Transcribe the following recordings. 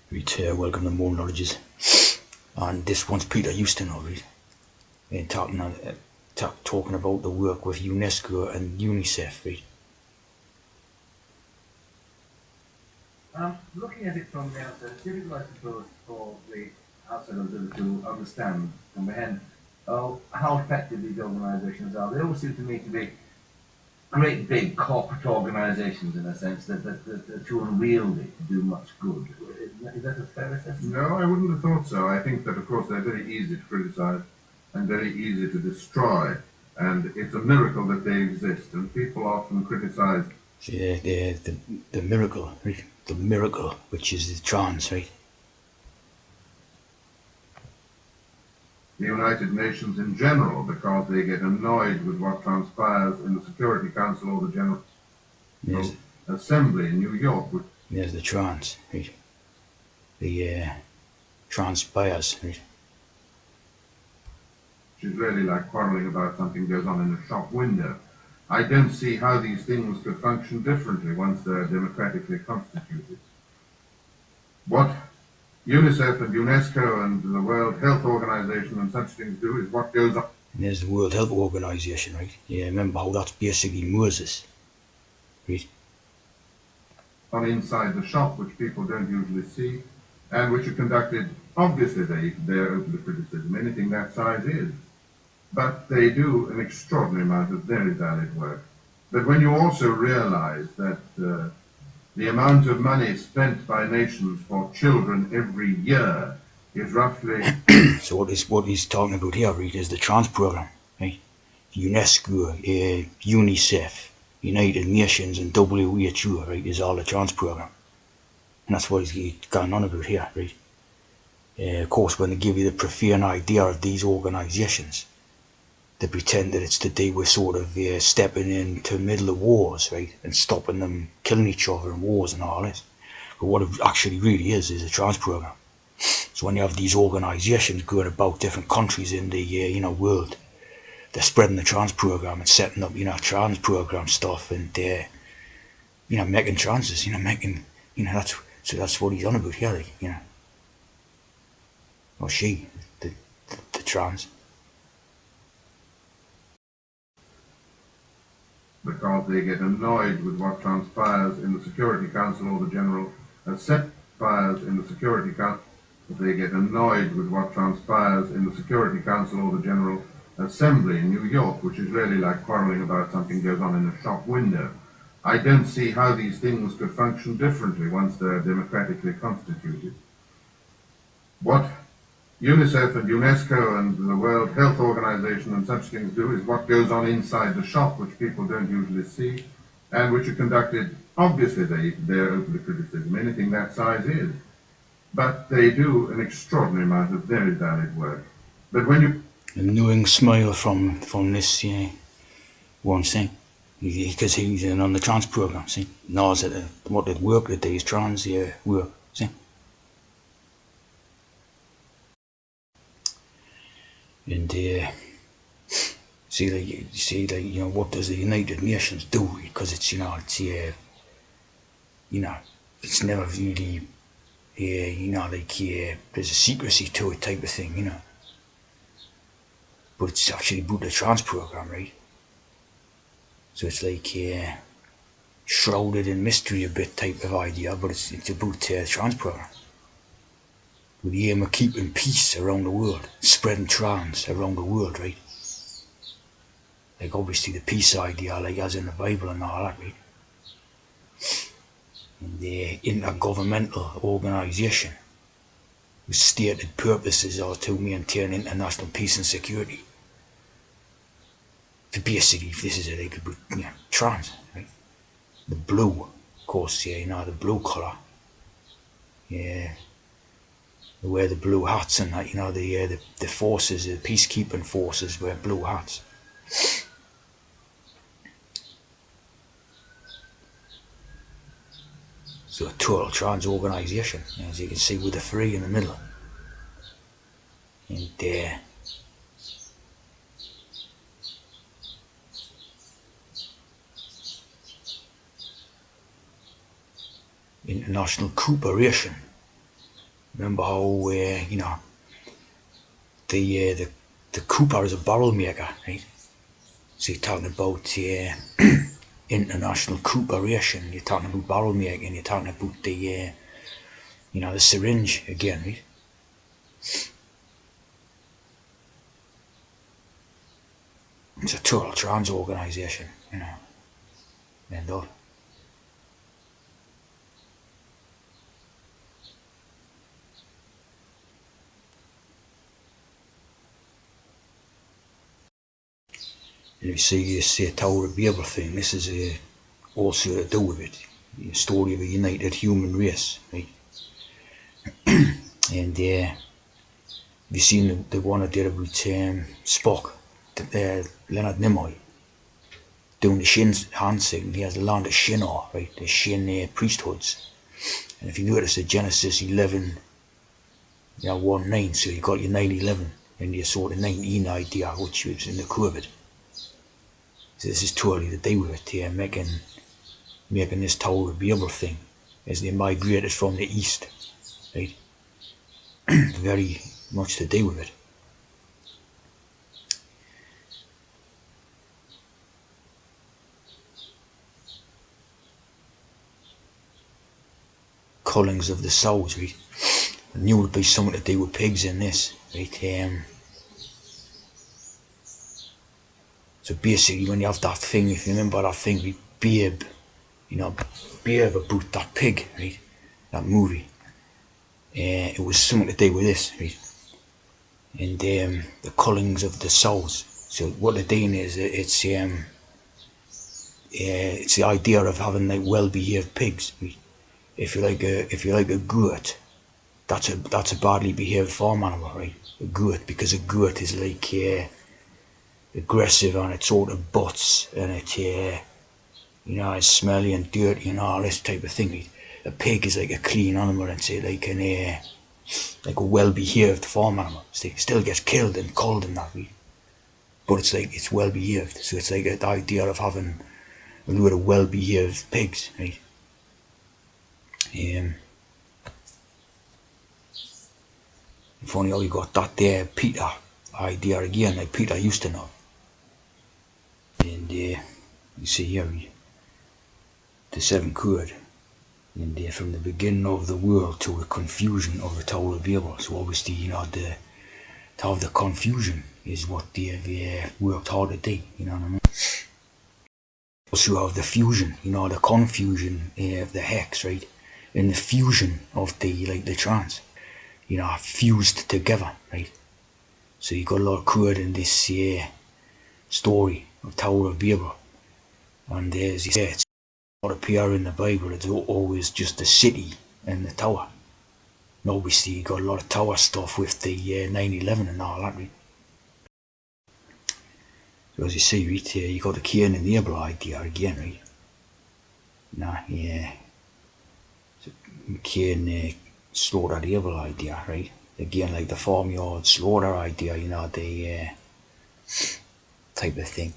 Welcome to More Knowledges. And this one's Peter Houston already. And talking about the work with UNESCO and UNICEF, right? Looking at it from the outside, it's difficult, I suppose, for the outside observer to understand, comprehend how effective these organisations are. They all seem to me to be great big corporate organisations in a sense that are too unwieldy to do much good. Is that a fair assessment? No, I wouldn't have thought so. I think that, of course, they're very easy to criticise and very easy to destroy. And it's a miracle that they exist. And people often criticise The miracle, right? The miracle, which is the trans, right? the United Nations in general because they get annoyed with what transpires in the Security Council or the General Assembly in New York. There's the trans, right? The transpires, right? Which is really like quarrelling about something goes on in a shop window. I don't see how these things could function differently once they're democratically constituted. What UNICEF and UNESCO and the World Health Organization and such things do is what goes on. There's the World Health Organization, right? Yeah, remember how that's basically Moses, right? On inside the shop, which people don't usually see, and which are conducted, obviously they're open to criticism, anything that size is. But they do an extraordinary amount of very valid work. But when you also realize that the amount of money spent by nations for children every year is roughly... So what he's talking about here, right, is the trans program, right? UNESCO, UNICEF, United Nations and WHO, right, is all the trans program. And that's what he's going on about here, right? Of course, when they give you the profane idea of these organisations, they pretend that it's to do with sort of stepping into the middle of wars, right, and stopping them killing each other in wars and all this. But what it actually really is a trans program. So when you have these organisations going about different countries in the world, they're spreading the trans program and setting up trans program stuff and making transes, that's what he's on about here, like, or she, the trans. Because they get annoyed with what transpires in the Security Council or the General Assembly. In the Security Council, they get annoyed with what transpires in the Security Council or the General Assembly in New York, which is really like quarrelling about something goes on in a shop window. I don't see how these things could function differently once they're democratically constituted. What UNICEF and UNESCO and the World Health Organization and such things do is what goes on inside the shop, which people don't usually see, and which are conducted, obviously they're open to criticism, anything that size is. But they do an extraordinary amount of very valid work. But when you... A knowing smile from this one thing, because he's on the trans program, see, knows that what the work that these trans work, see. And what does the United Nations do? Because it's it's never really there's a secrecy to it type of thing, but it's actually about the trans program, right? So it's like shrouded in mystery a bit type of idea, but it's about the trans program with the aim of keeping peace around the world, spreading trans around the world, right? Like obviously the peace idea, like as in the Bible and all that, right? And the intergovernmental organisation whose stated purposes are to maintain international peace and security. So basically, this is like trans, right? The blue, of course, the blue colour. Yeah. They wear the blue hats and that, the forces, the peacekeeping forces wear blue hats. So a total trans organisation, as you can see with the three in the middle. And international cooperation Remember how the Cooper is a barrel maker, right? So you're talking about international cooperation. You're talking about barrel making. You're talking about the syringe again, right? It's a total trans organisation, and all. And you see this Tower of Babel thing. This is also to do with it. The story of a united human race, right? And you seen the one I did about Spock, Leonard Nimoy, doing the shin hand sign. He has the land of Shinnor, right? The Shin priesthoods. And if you notice at Genesis 11, 1:9, so you got your 9:11 and your sort of 19 idea, which was in the COVID. So this is totally the day with it here, making this Tower of Babel thing as they migrated from the east, right? Very much to do with it. Cullings of the souls, right? I knew it would be something to do with pigs in this, right? So basically, when you have that thing, if you remember that thing with Babe, Babe about that pig, right? That movie. It was something to do with this, right? And the cullings of the souls. So what they're doing is it's the idea of having like well-behaved pigs. Right? If you like a goat, that's a badly behaved farm animal, right? A goat, because a goat is like aggressive and it sort of butts and it it's smelly and dirty and all this type of thing. Right? A pig is like a clean animal and say like a well-behaved farm animal. It still gets killed and culled and that, right? But it's well-behaved. So it's like the idea of having a load of well-behaved pigs, right? Funny how you got that there Peter idea again, like Peter used to know. And you see here the seventh chord. And from the beginning of the world to the confusion of the Tower of Babel. So obviously, to have the confusion is what they've worked hard to do, you know what I mean? Also have the fusion, the confusion of the hex, right? And the fusion of the trance, fused together, right? So you got a lot of chord in this story of Tower of Babel. And as you say, it's not appear in the Bible, it's always just the city and the tower. And obviously you got a lot of tower stuff with the 9/11 and all that, right? So as you see, right, you got the Cain and Abel idea again, right? So Cain slaughtered Abel idea, right? Again, like the farmyard slaughter idea, the type of thing.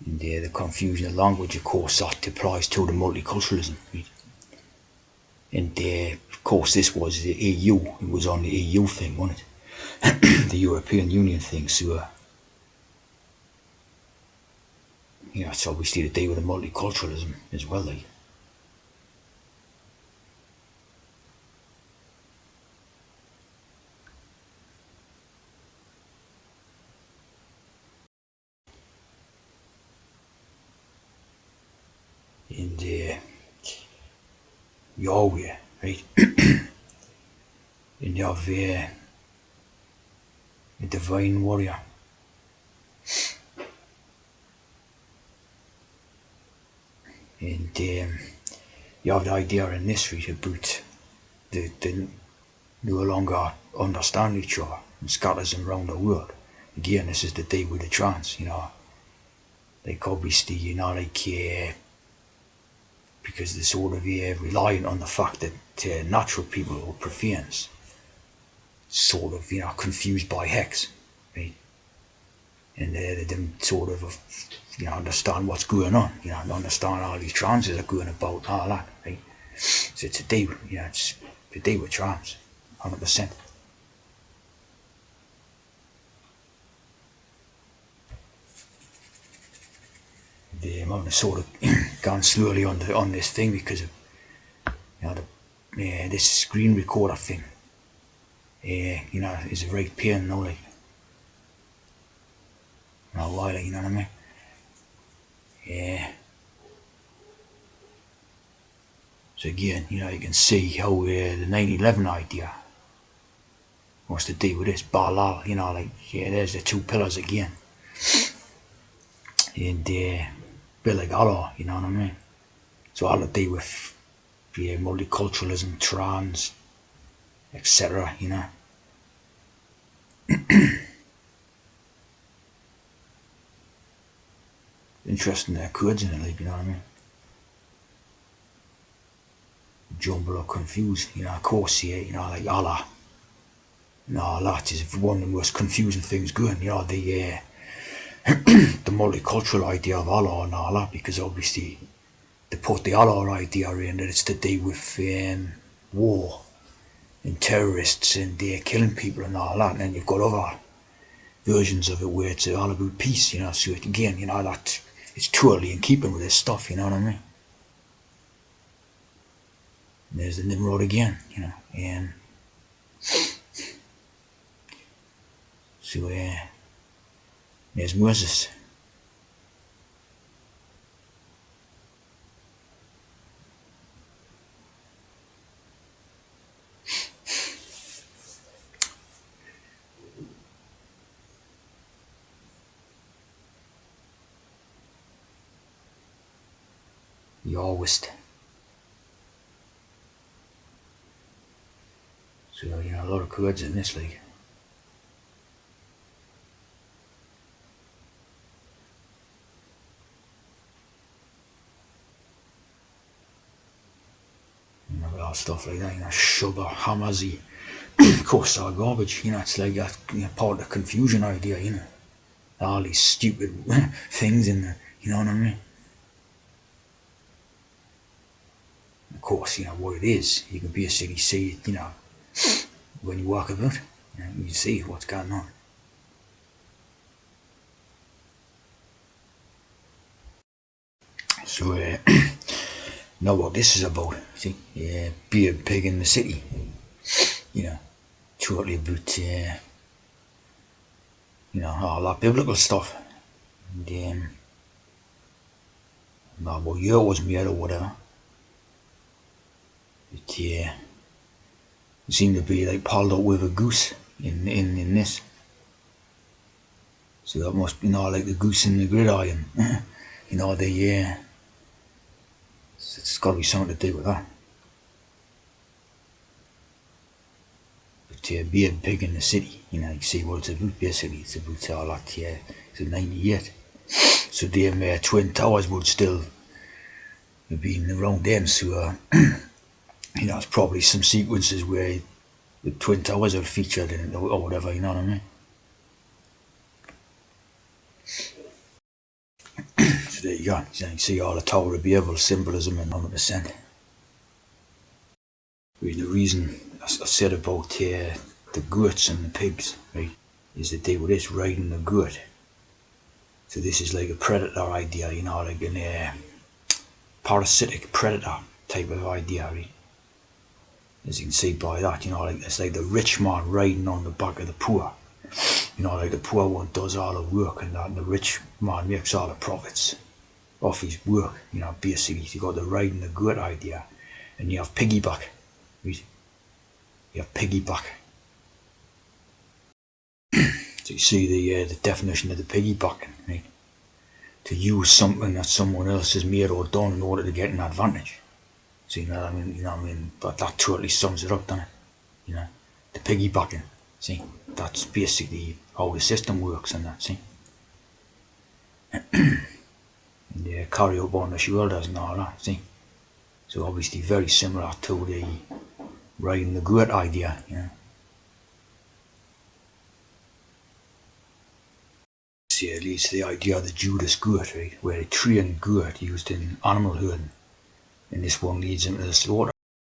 And the confusion of language, of course, that applies to the multiculturalism, right? And of course, this was the EU. It was on the EU thing, wasn't it? The European Union thing. So, it's obviously to do with the multiculturalism as well, like. And Yahweh, right? And you have a divine warrior. And you have the idea in this, right, about the no longer understand each other and scatters them around the world. Again, this is the day with the trance, like obviously, because they're sort of relying on the fact that natural people or profanes sort of, confused by hex, right? And they didn't sort of, understand what's going on, understand all these trances are going about and all that, right? So today, it's today with trans, 100%. I'm having to sort of gone slowly on this thing because of this screen recorder thing. Is a right pain now, like a while, you know what I mean? Yeah. So again, you can see how the 9/11 idea what's to do with this Balal, there's the two pillars again. And Billy Allah, you know what I mean? So all to do with multiculturalism, trans, etc., Interesting chords in it, like, you know what I mean? Jumble or confused, of course, like Allah. That is one of the most confusing things going, the multicultural idea of Allah and all that, because obviously they put the Allah idea in that it's to do with war and terrorists and killing people and all that, and then you've got other versions of it where it's all about peace, so again, that it's totally in keeping with this stuff, you know what I mean? And there's the Nimrod again, and so there's Moses. Yahwist. So a lot of chords in this league. Stuff like that, sugar, hamazi, of course, all garbage, it's like that part of the confusion idea, all these stupid things in there, you know what I mean? Of course, what it is, you can basically see it, when you walk about, you see what's going on. So, know what this is about, see, be a pig in the city, totally about, all that biblical stuff, and not what year was made or whatever, but it seemed to be like pulled up with a goose in this, so that must be like the goose in the gridiron, it's got to be something to do with that. But be a pig in the city, you see what it's about basically. It's about all that, it's 98. So them Twin Towers would still be been around then, so it's probably some sequences where the Twin Towers are featured in it or whatever, you know what I mean? So there you go, you can see all the Tower of Babel symbolism in 100%. The reason I said about the goats and the pigs, right, is that they were just riding the goat. So this is like a predator idea, like a parasitic predator type of idea, right? As you can see by that, like it's like the rich man riding on the back of the poor. Like the poor one does all the work and that, and the rich man makes all the profits off his work. Basically you got the riding the goat idea, and you have piggyback. Right? You have piggyback. So you see the definition of the piggybacking, right? To use something that someone else has made or done in order to get an advantage. So you know what I mean? But that totally sums it up, doesn't it? The piggybacking. See, that's basically how the system works and that, see? And carry up on the shoulders and all that, see? So obviously very similar to the riding the goat idea, See, it leads to the idea of the Judas goat, right? Where a trained goat used in animal herding. And this one leads into the slaughter.